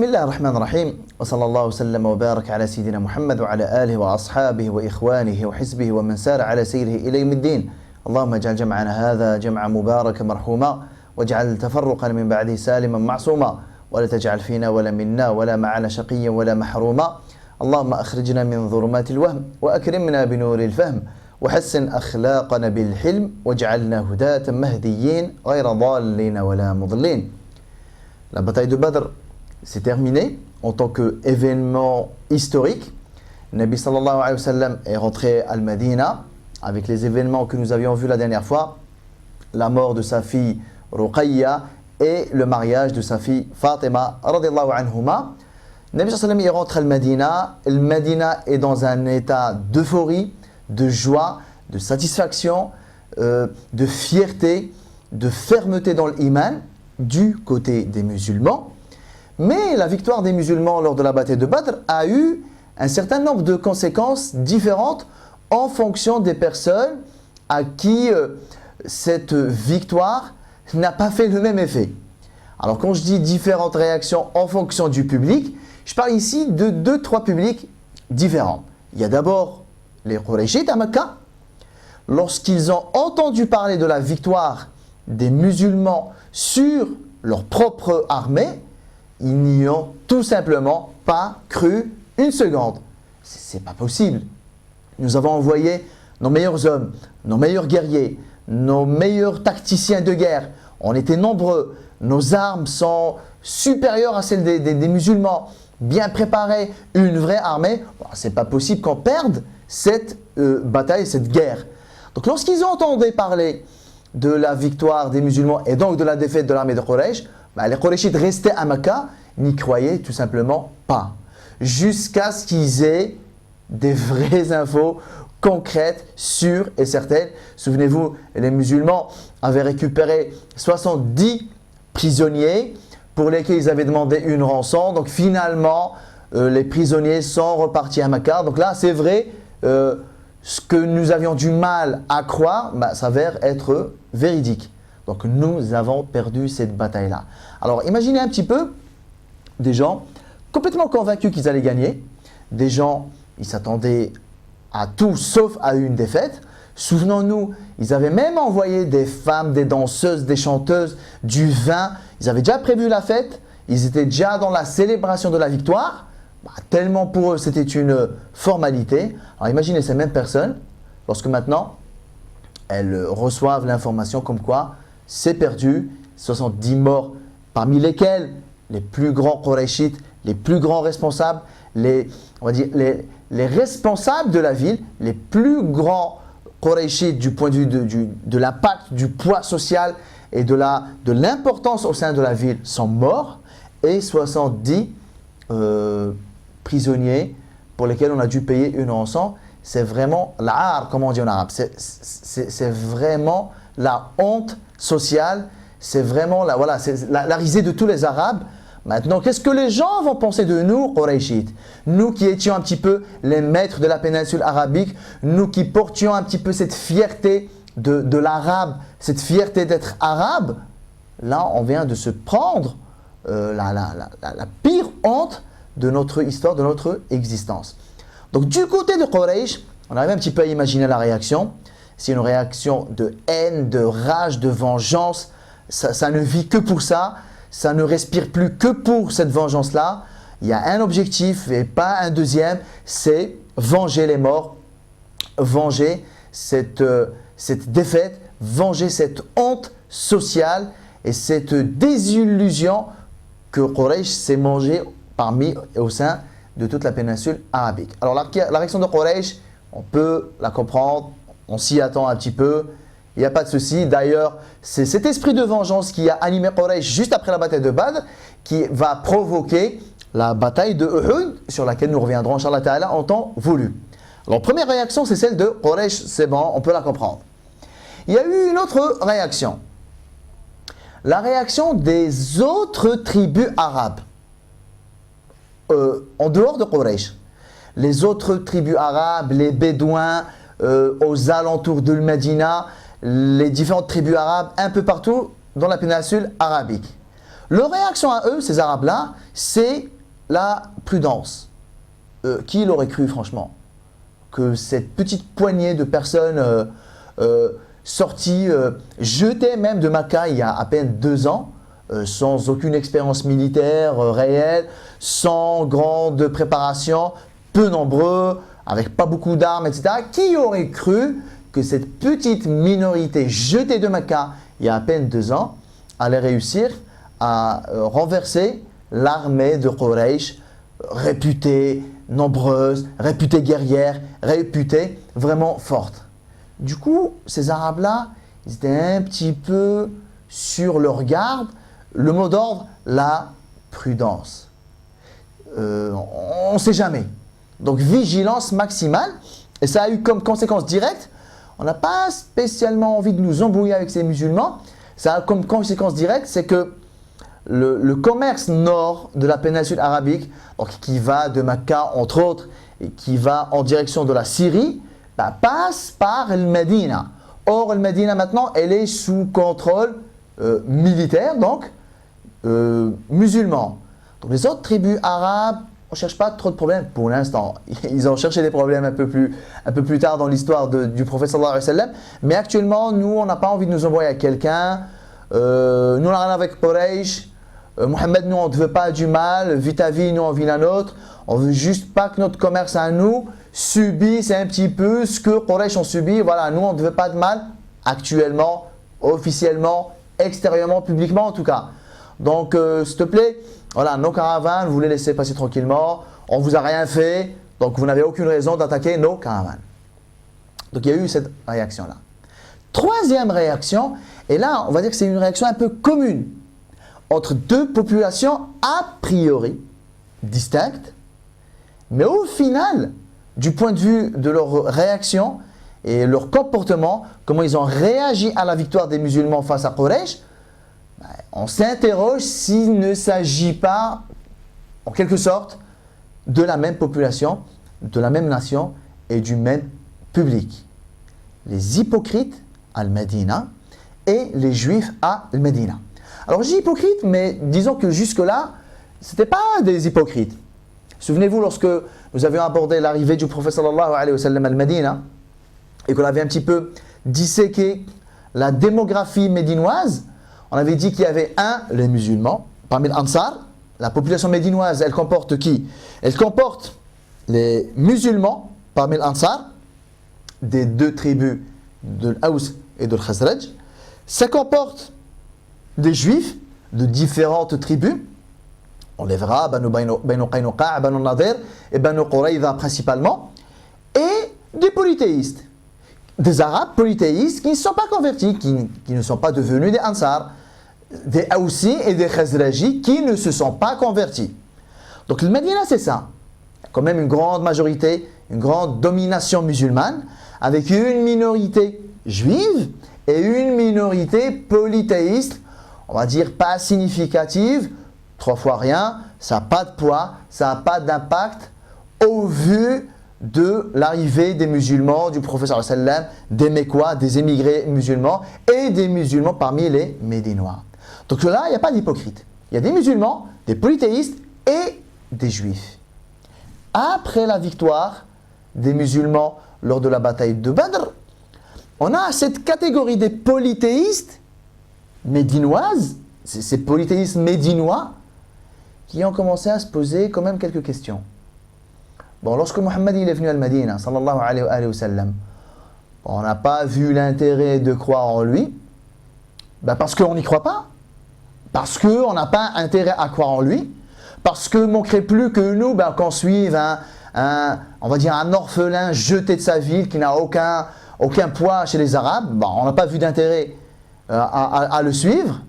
الله الرحمن الرحيم وصلى الله وسلم وبارك على سيدنا محمد وعلى آله وأصحابه وإخوانه وحزبه ومن سار على سيره إلى يوم الدين. اللهم اجعل جمعنا هذا جمعا مباركا مرحوما واجعل تفرقا من بعده سالما معصوما ولا تجعل فينا ولا منا ولا معنا شقيا ولا محروما. اللهم أخرجنا من ظلمات الوهم وأكرمنا بنور الفهم وحسن أخلاقنا بالحلم واجعلنا هداة مهديين غير ضالين ولا مضلين. La bataille de Badr s'est terminée en tant qu'événement historique. Nabi sallallahu alayhi wa sallam est rentré à Al-Madina avec les événements que nous avions vus la dernière fois, la mort de sa fille Ruqayya et le mariage de sa fille Fatima radiyallahu anhuma. Nabi sallallahu alayhi wa sallam est rentré à Al-Madina. Al-Madina est dans un état d'euphorie, de joie, de satisfaction, de fierté, de fermeté dans l'iman du côté des musulmans. Mais la victoire des musulmans lors de la bataille de Badr a eu un certain nombre de conséquences différentes en fonction des personnes à qui cette victoire n'a pas fait le même effet. Alors quand je dis différentes réactions en fonction du public, je parle ici de 2-3 publics différents. Il y a d'abord les Qurayshites à Mecca. Lorsqu'ils ont entendu parler de la victoire des musulmans sur leur propre armée, ils n'y ont tout simplement pas cru une seconde. C'est pas possible. Nous avons envoyé nos meilleurs hommes, nos meilleurs guerriers, nos meilleurs tacticiens de guerre. On était nombreux. Nos armes sont supérieures à celles des musulmans. Bien préparées, une vraie armée. Bon, c'est pas possible qu'on perde cette bataille, cette guerre. Donc lorsqu'ils ont entendu parler de la victoire des musulmans et donc de la défaite de l'armée de Quraysh, les Qurayshites restaient à Mecca, n'y croyaient tout simplement pas. Jusqu'à ce qu'ils aient des vraies infos concrètes, sûres et certaines. Souvenez-vous, les musulmans avaient récupéré 70 prisonniers pour lesquels ils avaient demandé une rançon. Donc finalement, les prisonniers sont repartis à Mecca. Donc là, c'est vrai, ce que nous avions du mal à croire s'avère être véridique. Donc nous avons perdu cette bataille-là. Alors imaginez un petit peu des gens complètement convaincus qu'ils allaient gagner. Des gens, ils s'attendaient à tout sauf à une défaite. Souvenons-nous, ils avaient même envoyé des femmes, des danseuses, des chanteuses, du vin. Ils avaient déjà prévu la fête. Ils étaient déjà dans la célébration de la victoire. Tellement pour eux c'était une formalité. Alors imaginez ces mêmes personnes, lorsque maintenant elles reçoivent l'information comme quoi c'est perdu, 70 morts, parmi lesquels les plus grands Qurayshites, les plus grands responsables, les responsables de la ville, les plus grands Qurayshites du point de vue de l'impact, du poids social et de l'importance au sein de la ville sont morts, et 70 prisonniers pour lesquels on a dû payer une rançon. C'est vraiment l'ar, comme on dit en arabe. C'est vraiment la honte sociale. C'est vraiment la risée de tous les Arabes. Maintenant, qu'est-ce que les gens vont penser de nous, Qurayshites? Nous qui étions un petit peu les maîtres de la péninsule arabique, nous qui portions un petit peu cette fierté de l'arabe, cette fierté d'être arabe, là on vient de se prendre la pire honte de notre histoire, de notre existence. Donc du côté de Quraysh, on arrive un petit peu à imaginer la réaction. C'est une réaction de haine, de rage, de vengeance. Ça ne vit que pour ça. Ça ne respire plus que pour cette vengeance-là. Il y a un objectif et pas un deuxième, c'est venger les morts, venger cette défaite, venger cette honte sociale et cette désillusion que Quraysh s'est mangée parmi et au sein de toute la péninsule arabique. Alors la réaction de Quraysh, on peut la comprendre, on s'y attend un petit peu, il n'y a pas de souci. D'ailleurs, c'est cet esprit de vengeance qui a animé Quraysh juste après la bataille de Badr qui va provoquer la bataille de Uhud, sur laquelle nous reviendrons, Inch'Allah Ta'ala, en temps voulu. Alors première réaction, c'est celle de Quraysh, c'est bon, on peut la comprendre. Il y a eu une autre réaction. La réaction des autres tribus arabes. En dehors de Quraysh, les autres tribus arabes, les Bédouins, aux alentours de Medina, les différentes tribus arabes un peu partout dans la péninsule arabique. Leur réaction à eux, ces Arabes-là, c'est la prudence. Qui l'aurait cru, franchement, que cette petite poignée de personnes sorties, jetées même de Makkah il y a à peine 2 ans, sans aucune expérience militaire réelle, sans grande préparation, peu nombreux, avec pas beaucoup d'armes, etc. Qui aurait cru que cette petite minorité jetée de Makkah il y a à peine 2 ans allait réussir à renverser l'armée de Quraysh, réputée nombreuse, réputée guerrière, réputée vraiment forte. Du coup, ces Arabes-là, ils étaient un petit peu sur leur garde. Le mot d'ordre, la prudence. On ne sait jamais. Donc, vigilance maximale. Et ça a eu comme conséquence directe, on n'a pas spécialement envie de nous embrouiller avec ces musulmans. Ça a comme conséquence directe, c'est que le commerce nord de la péninsule arabique, donc qui va de Makkah entre autres, et qui va en direction de la Syrie, passe par el Médina. Or, el Médina maintenant, elle est sous contrôle militaire, donc musulman. Donc les autres tribus arabes, on ne cherche pas trop de problèmes pour l'instant. Ils ont cherché des problèmes un peu plus tard dans l'histoire du prophète sallallahu alayhi wa sallam. Mais actuellement, nous, on n'a pas envie de nous envoyer à quelqu'un. Nous, on n'a rien avec Quraysh. Mohammed, nous, on ne veut pas du mal. Vis ta vie, nous, on vit la nôtre. On ne veut juste pas que notre commerce à nous subisse un petit peu ce que Quraysh ont subi. Voilà, nous, on ne veut pas de mal actuellement, officiellement, extérieurement, publiquement en tout cas. Donc, s'il te plaît, voilà, nos caravanes, vous les laissez passer tranquillement. On ne vous a rien fait, donc vous n'avez aucune raison d'attaquer nos caravanes. Donc, il y a eu cette réaction-là. Troisième réaction, et là, on va dire que c'est une réaction un peu commune entre deux populations a priori distinctes, mais au final, du point de vue de leur réaction et leur comportement, comment ils ont réagi à la victoire des musulmans face à Quraysh, on s'interroge s'il ne s'agit pas, en quelque sorte, de la même population, de la même nation et du même public. Les hypocrites à Al-Médina et les juifs à Al-Médina. Alors je dis hypocrites, mais disons que jusque-là, ce n'étaient pas des hypocrites. Souvenez-vous, lorsque nous avions abordé l'arrivée du prophète sallallahu alayhi wa sallam à Al-Médina et qu'on avait un petit peu disséqué la démographie médinoise, on avait dit qu'il y avait les musulmans, parmi les Ansar. La population médinoise, elle comporte qui? Elle comporte les musulmans, parmi les Ansar, des deux tribus de l'Aous et de l'Khazraj. Ça comporte des juifs de différentes tribus. On les verra, Banu Qaynuqa', Banu Nadir et Banu Qurayza principalement. Et des polythéistes. Des Arabes polythéistes qui ne sont pas convertis, qui ne sont pas devenus des Ansar. Des Aoussi et des Khazraji qui ne se sont pas convertis. Donc le Médina, c'est ça. Il y a quand même une grande majorité, une grande domination musulmane, avec une minorité juive et une minorité polythéiste, on va dire pas significative, 3 fois rien, ça n'a pas de poids, ça n'a pas d'impact au vu de l'arrivée des musulmans, du prophète sallallahu alayhi wa sallam, des Mécois, des émigrés musulmans et des musulmans parmi les Médinois. Donc là, il n'y a pas d'hypocrite. Il y a des musulmans, des polythéistes et des juifs. Après la victoire des musulmans lors de la bataille de Badr, on a cette catégorie des polythéistes médinoises, ces polythéistes médinois, qui ont commencé à se poser quand même quelques questions. Bon, lorsque Mohammed est venu à Al-Médina, sallallahu alayhi wa sallam, on n'a pas vu l'intérêt de croire en lui, parce qu'on n'y croit pas. Parce qu'on n'a pas intérêt à croire en lui, parce que manquerait plus que nous qu'on suive on va dire un orphelin jeté de sa ville qui n'a aucun poids chez les Arabes, on n'a pas vu d'intérêt à le suivre.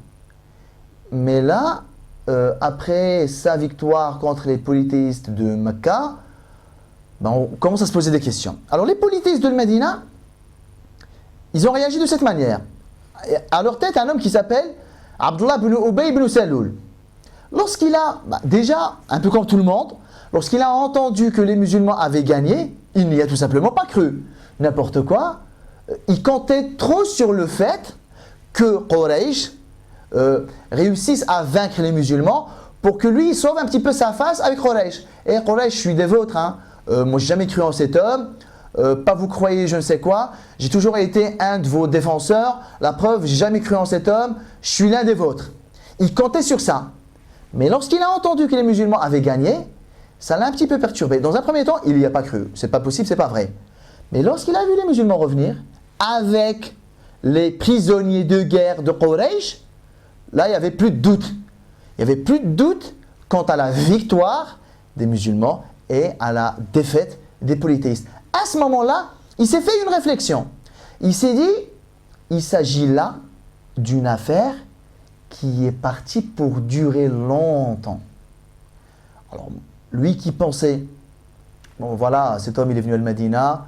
Mais là, après sa victoire contre les polythéistes de Mecca, on commence à se poser des questions. Alors les polythéistes de Médina, ils ont réagi de cette manière. À leur tête, un homme qui s'appelle Abdullah ibn Ubay ibn Saloul. Lorsqu'il a, déjà, un peu comme tout le monde, lorsqu'il a entendu que les musulmans avaient gagné, il n'y a tout simplement pas cru. N'importe quoi. Il comptait trop sur le fait que Quraysh réussisse à vaincre les musulmans pour que lui il sauve un petit peu sa face avec Quraysh. Et Quraysh, je suis des vôtres, hein. Moi j'ai jamais cru en cet homme, pas vous croyez je ne sais quoi, j'ai toujours été un de vos défenseurs, la preuve, j'ai jamais cru en cet homme, je suis l'un des vôtres. Il comptait sur ça. Mais lorsqu'il a entendu que les musulmans avaient gagné, ça l'a un petit peu perturbé. Dans un premier temps, il n'y a pas cru, c'est pas possible, c'est pas vrai. Mais lorsqu'il a vu les musulmans revenir, avec les prisonniers de guerre de Quraysh, là il n'y avait plus de doute. Il n'y avait plus de doute quant à la victoire des musulmans et à la défaite des polythéistes. À ce moment-là, il s'est fait une réflexion. Il s'est dit, il s'agit là d'une affaire qui est partie pour durer longtemps. Alors, lui qui pensait, bon voilà, cet homme il est venu à Al-Madina,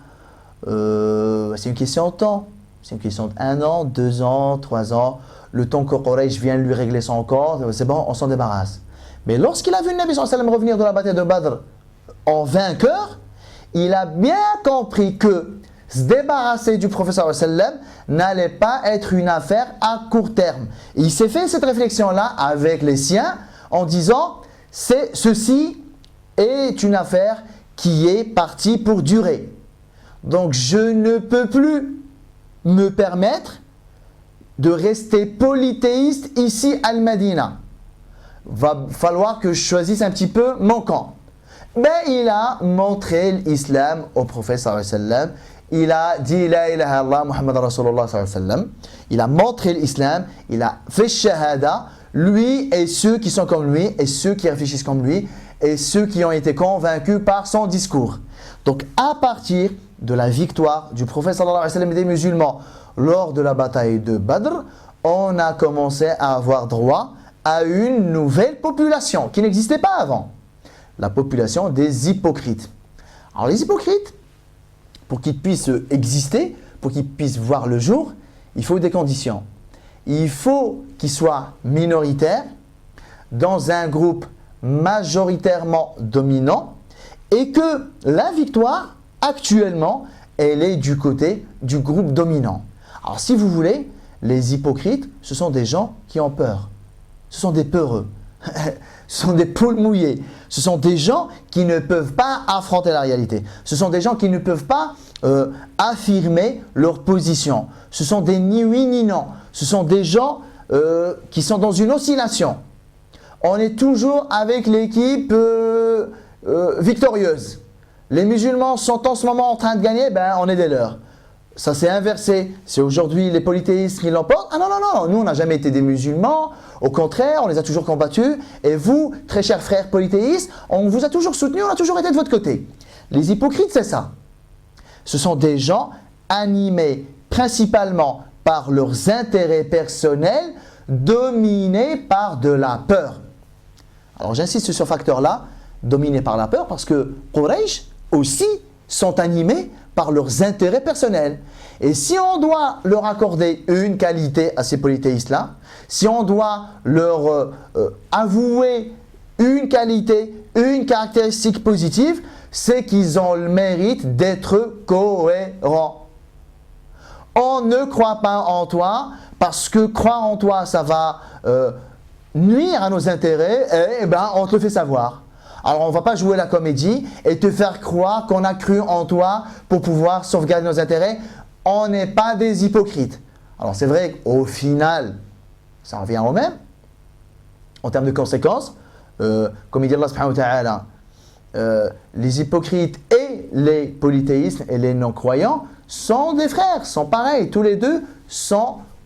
c'est une question de temps. C'est une question d'1 an, 2 ans, 3 ans. Le temps que Quraysh vienne lui régler son corps, c'est bon, on s'en débarrasse. Mais lorsqu'il a vu le Nabi sallallahu alayhi wa sallam revenir de la bataille de Badr en vainqueur, il a bien compris que se débarrasser du prophète sallallahu alayhi wa sallam n'allait pas être une affaire à court terme. Et il s'est fait cette réflexion-là avec les siens en disant ceci est une affaire qui est partie pour durer. Donc je ne peux plus me permettre de rester polythéiste ici à Al-Madina. Va falloir que je choisisse un petit peu mon camp. Ben, il a montré l'islam au prophète sallallahu alayhi wa sallam. Il a dit la ilaha illallah Muhammad Rasulullah sallallahu alayhi wa sallam. Il a montré l'islam, il a fait shahada, lui et ceux qui sont comme lui, et ceux qui réfléchissent comme lui, et ceux qui ont été convaincus par son discours. Donc à partir de la victoire du prophète sallallahu alayhi wa sallam et des musulmans lors de la bataille de Badr, on a commencé à avoir droit à une nouvelle population qui n'existait pas avant. La population des hypocrites. Alors les hypocrites, pour qu'ils puissent exister, pour qu'ils puissent voir le jour, il faut des conditions. Il faut qu'ils soient minoritaires dans un groupe majoritairement dominant et que la victoire, actuellement, elle est du côté du groupe dominant. Alors si vous voulez, les hypocrites, ce sont des gens qui ont peur. Ce sont des peureux. Ce sont des poules mouillées. Ce sont des gens qui ne peuvent pas affronter la réalité. Ce sont des gens qui ne peuvent pas affirmer leur position. Ce sont des ni oui ni non. Ce sont des gens qui sont dans une oscillation. On est toujours avec l'équipe victorieuse. Les musulmans sont en ce moment en train de gagner, ben on est des leurs. Ça s'est inversé. C'est aujourd'hui les polythéistes qui l'emportent. Ah non, non, non, nous on n'a jamais été des musulmans. Au contraire, on les a toujours combattus. Et vous, très chers frères polythéistes, on vous a toujours soutenus, on a toujours été de votre côté. Les hypocrites, c'est ça. Ce sont des gens animés principalement par leurs intérêts personnels, dominés par de la peur. Alors j'insiste sur ce facteur-là, dominés par la peur, parce que Quraysh aussi sont animés par leurs intérêts personnels. Et si on doit leur accorder une qualité à ces polythéistes-là, si on doit leur avouer une qualité, une caractéristique positive, c'est qu'ils ont le mérite d'être cohérents. On ne croit pas en toi parce que croire en toi, ça va nuire à nos intérêts, et ben on te le fait savoir. Alors on ne va pas jouer la comédie et te faire croire qu'on a cru en toi pour pouvoir sauvegarder nos intérêts. On n'est pas des hypocrites. Alors c'est vrai qu'au final, ça revient au même. En termes de conséquences, comme il dit Allah subhanahu wa ta'ala, les hypocrites et les polythéistes et les non-croyants sont des frères, sont pareils. Tous les deux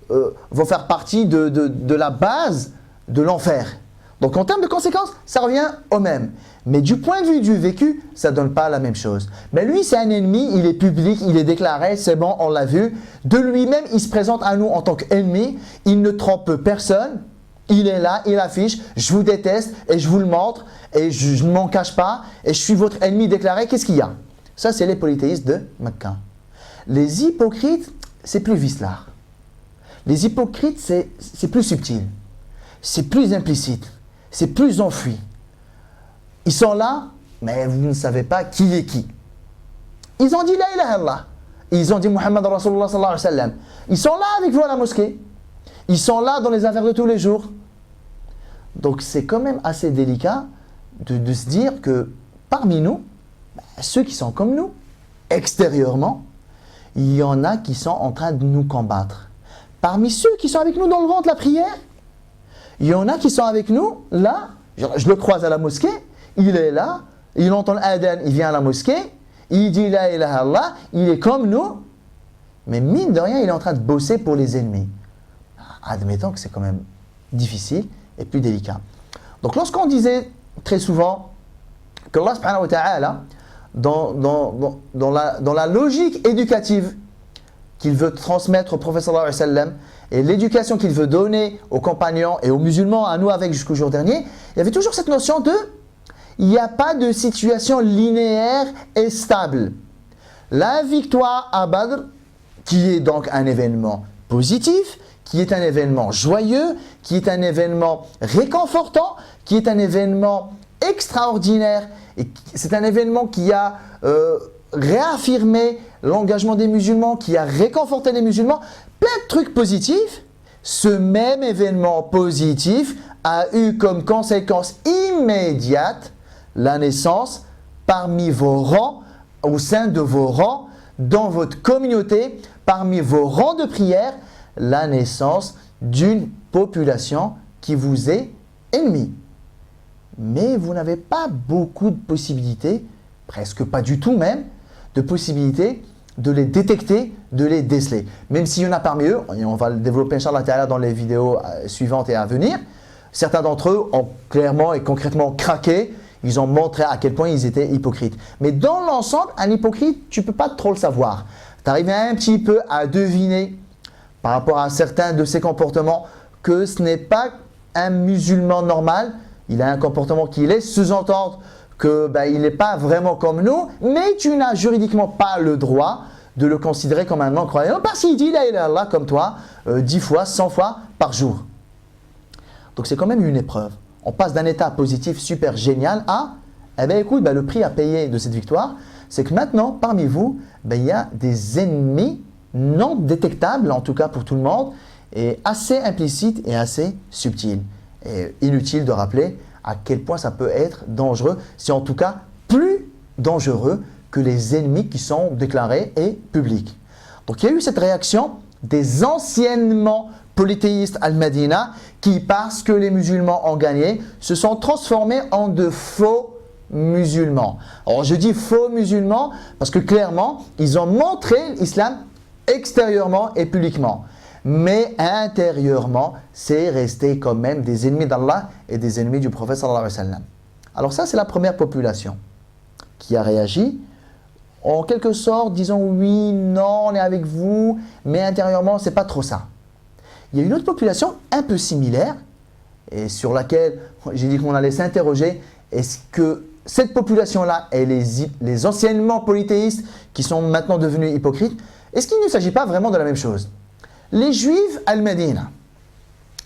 vont faire partie de la base de l'enfer. Donc en termes de conséquences, ça revient au même. Mais du point de vue du vécu, ça ne donne pas la même chose. Mais lui, c'est un ennemi, il est public, il est déclaré, c'est bon, on l'a vu. De lui-même, il se présente à nous en tant qu'ennemi, il ne trompe personne. Il est là, il affiche, je vous déteste et je vous le montre et je ne m'en cache pas et je suis votre ennemi déclaré. Qu'est-ce qu'il y a? Ça, c'est les polythéistes de Mecca. Les hypocrites, c'est plus vicelard. Les hypocrites, c'est plus subtil. C'est plus implicite. C'est plus enfui. Ils sont là, mais vous ne savez pas qui est qui. Ils ont dit la ilaha illallah. Ils ont dit Muhammad Rasulullah sallallahu alayhi wa sallam. Ils sont là avec vous à la mosquée. Ils sont là dans les affaires de tous les jours. Donc c'est quand même assez délicat de se dire que parmi nous, ceux qui sont comme nous, extérieurement, il y en a qui sont en train de nous combattre. Parmi ceux qui sont avec nous dans le rang de la prière, il y en a qui sont avec nous, là, je le croise à la mosquée, il est là, il entend l'adhan, il vient à la mosquée, il dit la ilaha illallah, il est comme nous, mais mine de rien, il est en train de bosser pour les ennemis. Admettons que c'est quand même difficile et plus délicat. Donc lorsqu'on disait très souvent que Allah subhanahu wa ta'ala, dans la logique éducative qu'il veut transmettre au prophète sallallahu alayhi wa sallam et l'éducation qu'il veut donner aux compagnons et aux musulmans, à nous avec jusqu'au jour dernier, il y avait toujours cette notion de il n'y a pas de situation linéaire et stable. La victoire à Badr, qui est donc un événement positif, qui est un événement joyeux, qui est un événement réconfortant, qui est un événement extraordinaire, et c'est un événement qui a réaffirmé l'engagement des musulmans, qui a réconforté les musulmans, plein de trucs positifs. Ce même événement positif a eu comme conséquence immédiate la naissance parmi vos rangs, au sein de vos rangs, dans votre communauté, parmi vos rangs de prière, la naissance d'une population qui vous est ennemie. Mais vous n'avez pas beaucoup de possibilités, presque pas du tout même, de possibilités de les détecter, de les déceler. Même s'il y en a parmi eux, et on va le développer Inch'Allah dans les vidéos suivantes et à venir, certains d'entre eux ont clairement et concrètement craqué, ils ont montré à quel point ils étaient hypocrites. Mais dans l'ensemble, un hypocrite, tu ne peux pas trop le savoir. Tu arrives un petit peu à deviner par rapport à certains de ses comportements que ce n'est pas un musulman normal. Il a un comportement qui laisse sous-entendre qu'il n'est pas vraiment comme nous, mais tu n'as juridiquement pas le droit de le considérer comme un non-croyant parce qu'il dit la ilaha illallah comme toi 10 fois, 100 fois par jour. Donc c'est quand même une épreuve. On passe d'un état positif super génial à, écoute, le prix à payer de cette victoire, c'est que maintenant, parmi vous, il y a des ennemis non détectables, en tout cas pour tout le monde, et assez implicites et assez subtils. Et inutile de rappeler à quel point ça peut être dangereux, c'est en tout cas plus dangereux que les ennemis qui sont déclarés et publics. Donc il y a eu cette réaction des anciennement polythéistes al-Madina qui, parce que les musulmans ont gagné, se sont transformés en de faux musulmans. Alors je dis faux musulmans parce que clairement, ils ont montré l'islam extérieurement et publiquement. Mais intérieurement, c'est resté quand même des ennemis d'Allah et des ennemis du prophète sallallahu alayhi wa sallam. Alors ça, c'est la première population qui a réagi en quelque sorte, disant oui, non, on est avec vous, mais intérieurement, c'est pas trop ça. Il y a une autre population un peu similaire et sur laquelle j'ai dit qu'on allait s'interroger. Est-ce que cette population-là et les anciennement polythéistes qui sont maintenant devenus hypocrites, est-ce qu'il ne s'agit pas vraiment de la même chose? Les Juifs al-Madina.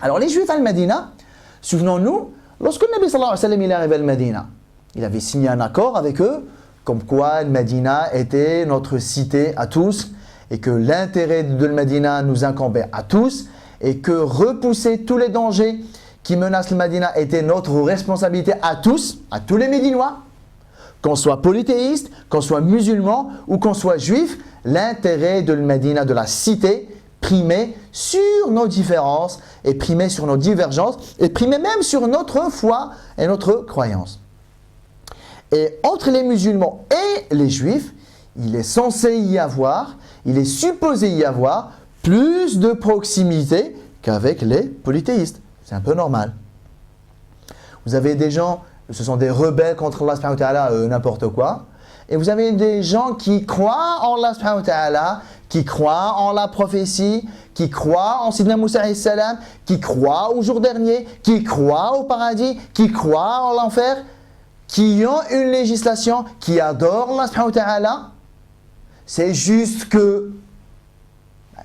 Alors les Juifs al-Madina, souvenons-nous, lorsque le Nabi sallallahu alayhi wa sallam il est arrivé al-Madina, il avait signé un accord avec eux, comme quoi al-Madina était notre cité à tous, et que l'intérêt de al-Madina nous incombait à tous, et que repousser tous les dangers qui menacent al-Madina était notre responsabilité à tous les Médinois, qu'on soit polythéiste, qu'on soit musulman ou qu'on soit juif, l'intérêt de al-Madina, de la cité, primait sur nos différences et primait sur nos divergences et primait même sur notre foi et notre croyance. Et entre les musulmans et les juifs, il est censé y avoir, il est supposé y avoir plus de proximité qu'avec les polythéistes. C'est un peu normal. Vous avez des gens, ce sont des rebelles contre Allah subhanahu wa ta'ala, n'importe quoi. Et vous avez des gens qui croient en Allah subhanahu wa ta'ala, qui croient en la prophétie, qui croient en Sidna Moussa alayhi salam, qui croient au jour dernier, qui croient au paradis, qui croient en l'enfer, qui ont une législation, qui adorent Allah subhanahu wa ta'ala. C'est juste que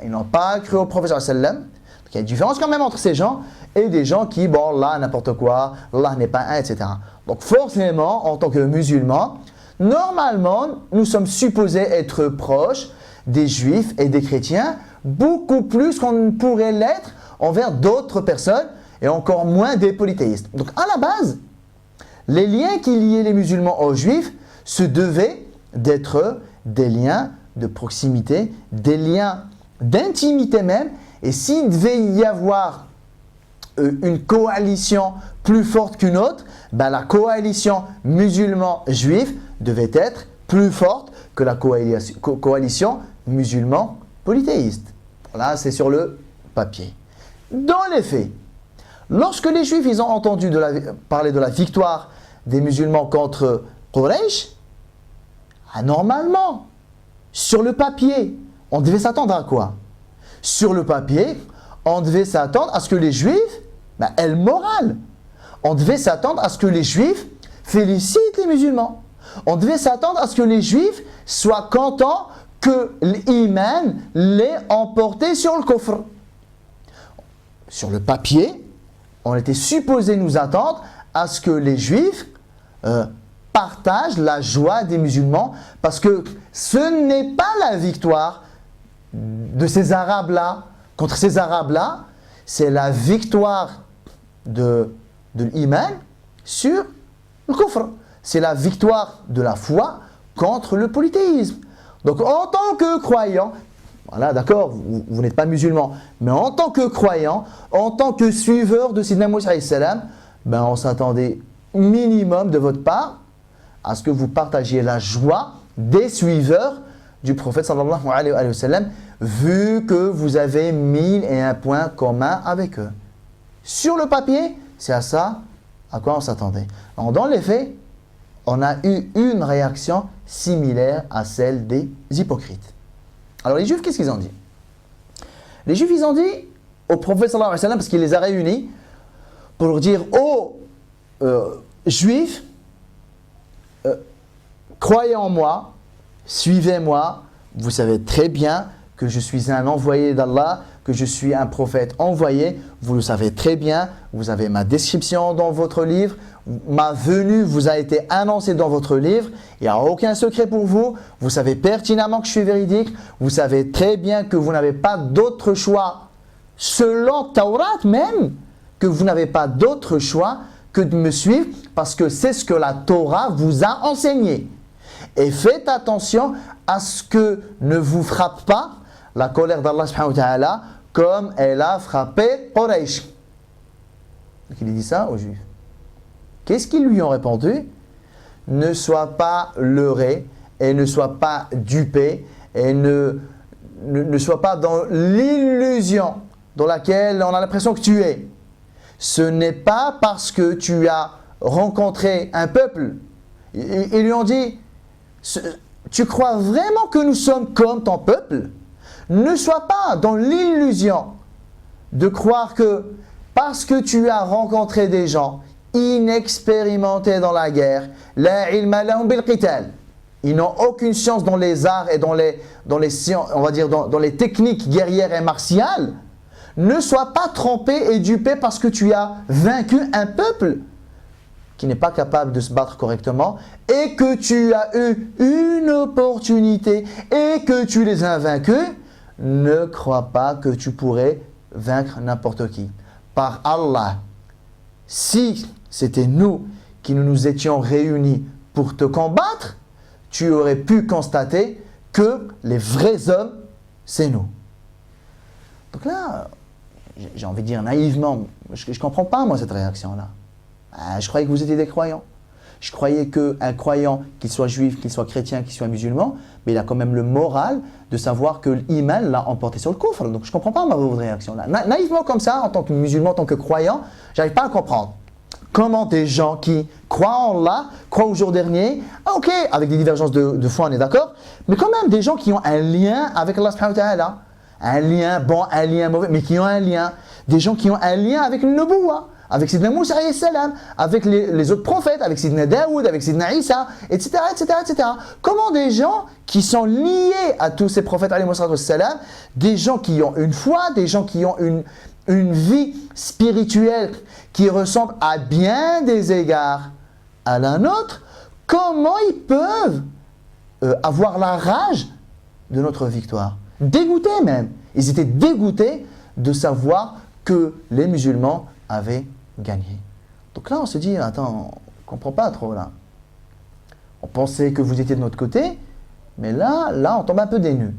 ils n'ont pas cru au prophète sallallahu alayhi wa sallam. Il y a une différence quand même entre ces gens et des gens qui, bon, là, n'importe quoi, Allah n'est pas un, etc. Donc forcément, en tant que musulmans, normalement, nous sommes supposés être proches des juifs et des chrétiens, beaucoup plus qu'on ne pourrait l'être envers d'autres personnes et encore moins des polythéistes. Donc à la base, les liens qui liaient les musulmans aux juifs se devaient d'être des liens de proximité, des liens d'intimité même. Et s'il devait y avoir une coalition plus forte qu'une autre, ben la coalition musulman-juif devait être plus forte que la coalition musulman-polythéiste. Là, c'est sur le papier. Dans les faits, lorsque les juifs ils ont entendu parler de la victoire des musulmans contre Quraysh, normalement, sur le papier, on devait s'attendre à quoi? Sur le papier, on devait s'attendre à ce que les juifs aient le moral. On devait s'attendre à ce que les juifs félicitent les musulmans. On devait s'attendre à ce que les juifs soient contents que l'iman l'ait emporté sur le kufr. Sur le papier, on était supposé nous attendre à ce que les juifs partagent la joie des musulmans, parce que ce n'est pas la victoire de ces Arabes-là contre ces Arabes-là, c'est la victoire de l'iman sur le kufr. C'est la victoire de la foi contre le polythéisme. Donc en tant que croyant, voilà, d'accord, vous n'êtes pas musulman, mais en tant que croyant, en tant que suiveur de Sidna Moussa alayhi salam, ben on s'attendait minimum de votre part à ce que vous partagiez la joie des suiveurs du prophète sallallahu alayhi wa sallam, vu que vous avez 1001 points communs avec eux. Sur le papier, c'est à ça à quoi on s'attendait. Dans les faits, on a eu une réaction similaire à celle des hypocrites. Alors les juifs, qu'est-ce qu'ils ont dit? Les juifs, ils ont dit au prophète sallallahu alayhi wa sallam, parce qu'il les a réunis, pour leur dire, ô juifs, croyez en moi, suivez-moi, vous savez très bien que je suis un envoyé d'Allah, que je suis un prophète envoyé, vous le savez très bien, vous avez ma description dans votre livre, ma venue vous a été annoncée dans votre livre, il n'y a aucun secret pour vous, vous savez pertinemment que je suis véridique, vous savez très bien que vous n'avez pas d'autre choix, selon Taurat même, que vous n'avez pas d'autre choix que de me suivre, parce que c'est ce que la Torah vous a enseigné. Et faites attention à ce que ne vous frappe pas la colère d'Allah subhanahu wa ta'ala comme elle a frappé Quraysh. Donc il dit ça aux Juifs. Qu'est-ce qu'ils lui ont répondu? Ne sois pas leurré et ne sois pas dupé et ne sois pas dans l'illusion dans laquelle on a l'impression que tu es. Ce n'est pas parce que tu as rencontré un peuple. Ils lui ont dit, tu crois vraiment que nous sommes comme ton peuple? Ne sois pas dans l'illusion de croire que parce que tu as rencontré des gens inexpérimentés dans la guerre, la ilma lahum bil qital, ils n'ont aucune science dans les arts et dans les sciences, on va dire dans les techniques guerrières et martiales. Ne sois pas trompé et dupé parce que tu as vaincu un peuple qui n'est pas capable de se battre correctement et que tu as eu une opportunité et que tu les as vaincus. Ne crois pas que tu pourrais vaincre n'importe qui. Par Allah, si c'était nous qui nous étions réunis pour te combattre, tu aurais pu constater que les vrais hommes, c'est nous. Donc là, j'ai envie de dire naïvement, je ne comprends pas moi cette réaction-là. Je croyais que vous étiez des croyants. Je croyais qu'un croyant, qu'il soit juif, qu'il soit chrétien, qu'il soit musulman, mais il a quand même le moral de savoir que l'iman l'a emporté sur le kufr. Donc je ne comprends pas votre réaction là. Naïvement comme ça, en tant que musulman, en tant que croyant, je n'arrive pas à comprendre. Comment des gens qui croient en Allah, croient au jour dernier, ok, avec des divergences de foi, on est d'accord, mais quand même des gens qui ont un lien avec Allah subhanahu wa ta'ala, un lien bon, un lien mauvais, mais qui ont un lien, des gens qui ont un lien avec le Nubuwa, avec Sidna Moussa alayhi salam, avec les autres prophètes, avec Sidna Daoud, avec Sidna Isa, etc., etc., etc. Comment des gens qui sont liés à tous ces prophètes alayhi salam, des gens qui ont une foi, des gens qui ont une vie spirituelle qui ressemble à bien des égards à la nôtre, comment ils peuvent avoir la rage de notre victoire? Dégoûtés même. Ils étaient dégoûtés de savoir que les musulmans avaient gagné. Donc là, on se dit, attends, on ne comprend pas trop là. On pensait que vous étiez de notre côté, mais là, on tombe un peu des nues.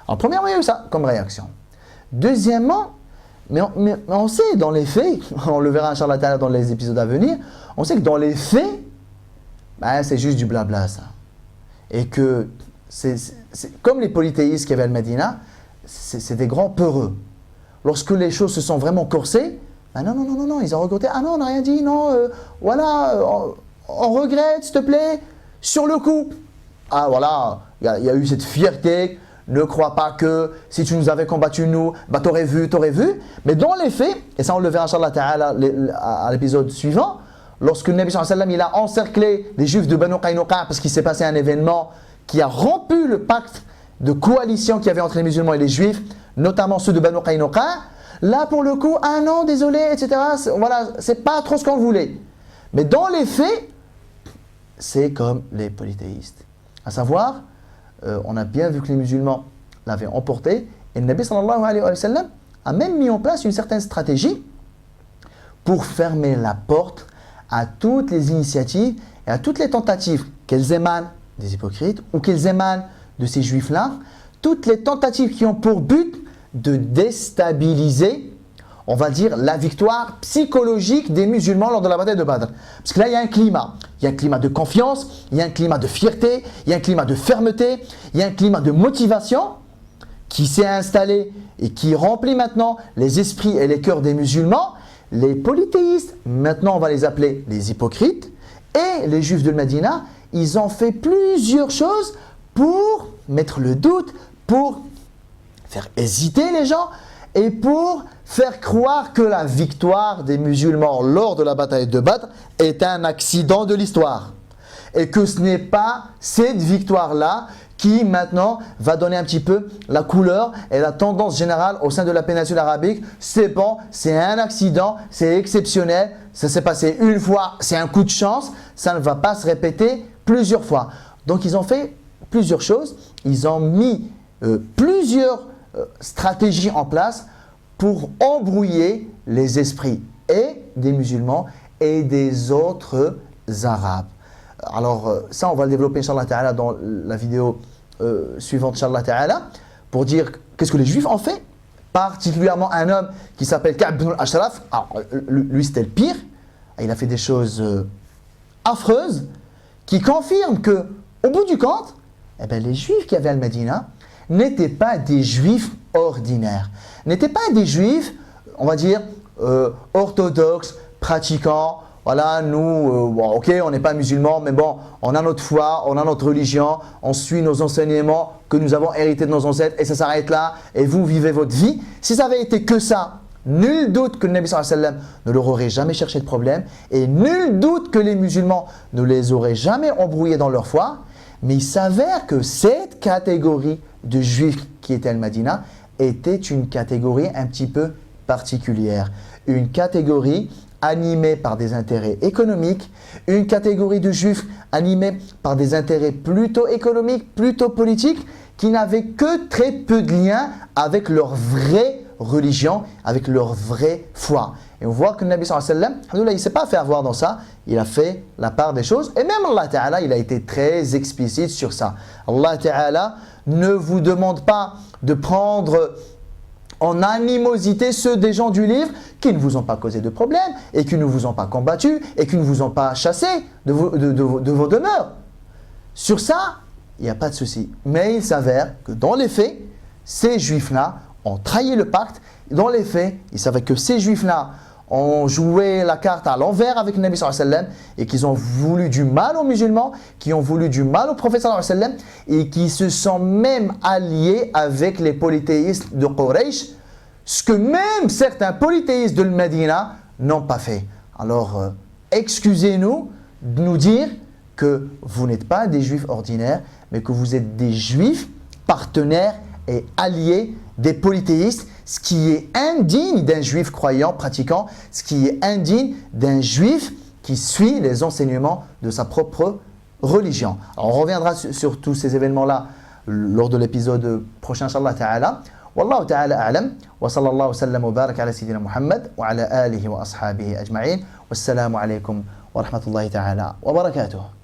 Alors, premièrement, il y a eu ça comme réaction. Deuxièmement, mais on sait dans les faits, on le verra Inch'Allah Ta'ala dans les épisodes à venir, on sait que dans les faits, c'est juste du blabla ça. Et que c'est comme les polythéistes qui avaient Al-Madina, c'est des grands peureux. Lorsque les choses se sont vraiment corsées, non, ils ont regretté. Ah non, on n'a rien dit, non, voilà, on regrette, s'il te plaît, sur le coup. Ah voilà, il y a eu cette fierté. Ne crois pas que si tu nous avais combattu, nous, t'aurais vu. Mais dans les faits, et ça on le verra Inch'Allah Ta'ala à l'épisode suivant, lorsque le Nabi sallallahu alayhi wa sallam, il a encerclé les Juifs de Banu Qaynuqa parce qu'il s'est passé un événement qui a rompu le pacte de coalition qu'il y avait entre les musulmans et les Juifs, notamment ceux de Banu Qaynuqa, là pour le coup, ah non, désolé, etc. Voilà, c'est pas trop ce qu'on voulait. Mais dans les faits, c'est comme les polythéistes. À savoir, on a bien vu que les musulmans l'avaient emporté et le Nabi sallallahu alayhi wa sallam a même mis en place une certaine stratégie pour fermer la porte à toutes les initiatives et à toutes les tentatives, qu'elles émanent des hypocrites ou qu'elles émanent de ces juifs-là, toutes les tentatives qui ont pour but de déstabiliser, on va dire, la victoire psychologique des musulmans lors de la bataille de Badr. Parce que là, il y a un climat. Il y a un climat de confiance, il y a un climat de fierté, il y a un climat de fermeté, il y a un climat de motivation qui s'est installé et qui remplit maintenant les esprits et les cœurs des musulmans. Les polythéistes, maintenant on va les appeler les hypocrites, et les juifs de Médina, ils ont fait plusieurs choses pour mettre le doute, pour faire hésiter les gens et pour faire croire que la victoire des musulmans lors de la bataille de Badr est un accident de l'histoire. Et que ce n'est pas cette victoire-là qui maintenant va donner un petit peu la couleur et la tendance générale au sein de la péninsule arabique. C'est bon, c'est un accident, c'est exceptionnel, ça s'est passé une fois, c'est un coup de chance, ça ne va pas se répéter plusieurs fois. Donc ils ont fait plusieurs choses, ils ont mis plusieurs stratégies en place pour embrouiller les esprits et des musulmans et des autres arabes. Alors ça on va le développer Inch'Allah Ta'ala dans la vidéo suivante Inch'Allah Ta'ala pour dire qu'est-ce que les juifs ont fait, particulièrement un homme qui s'appelle Ka'b ibn al-Ashraf. Alors lui c'était le pire, il a fait des choses affreuses qui confirment que au bout du compte, les juifs qui avaient Al-Madina n'étaient pas des juifs ordinaires, n'étaient pas des juifs, on va dire, orthodoxes, pratiquants. Voilà, nous, ok, on n'est pas musulmans, mais bon, on a notre foi, on a notre religion, on suit nos enseignements que nous avons hérités de nos ancêtres et ça s'arrête là et vous vivez votre vie. Si ça avait été que ça, nul doute que le Nabi sallallahu alayhi wa sallam ne leur aurait jamais cherché de problème et nul doute que les musulmans ne les auraient jamais embrouillés dans leur foi. Mais il s'avère que cette catégorie de juifs qui étaient Al-Madina était une catégorie un petit peu particulière. Une catégorie animée par des intérêts économiques, une catégorie de juifs animés par des intérêts plutôt économiques, plutôt politiques, qui n'avaient que très peu de liens avec leur vraie religion, avec leur vraie foi. Et on voit que le Nabi sallallahu alayhi wa sallam, il ne s'est pas fait avoir dans ça, il a fait la part des choses. Et même Allah Ta'ala, il a été très explicite sur ça. Allah Ta'ala ne vous demande pas de prendre en animosité ceux des gens du livre qui ne vous ont pas causé de problème et qui ne vous ont pas combattu et qui ne vous ont pas chassé de vos demeures. Sur ça, il n'y a pas de souci. Mais il s'avère que dans les faits, ces juifs-là ont trahi le pacte. Dans les faits, il s'avère que ces juifs-là ont joué la carte à l'envers avec le Nabi sallallahu alayhi wa sallam et qu'ils ont voulu du mal aux musulmans, qui ont voulu du mal au prophète sallallahu alayhi wa sallam et qui se sont même alliés avec les polythéistes de Quraysh, ce que même certains polythéistes de Médina n'ont pas fait. Alors, excusez-nous de nous dire que vous n'êtes pas des juifs ordinaires, mais que vous êtes des juifs partenaires et alliés des polythéistes, ce qui est indigne d'un juif croyant, pratiquant, ce qui est indigne d'un juif qui suit les enseignements de sa propre religion. Alors on reviendra sur tous ces événements-là lors de l'épisode prochain, Inch'Allah Ta'ala. والله تعالى أعلم، وصلى الله وسلم وبارك على سيدنا محمد وعلى آله وأصحابه أجمعين، والسلام عليكم ورحمة الله تعالى وبركاته.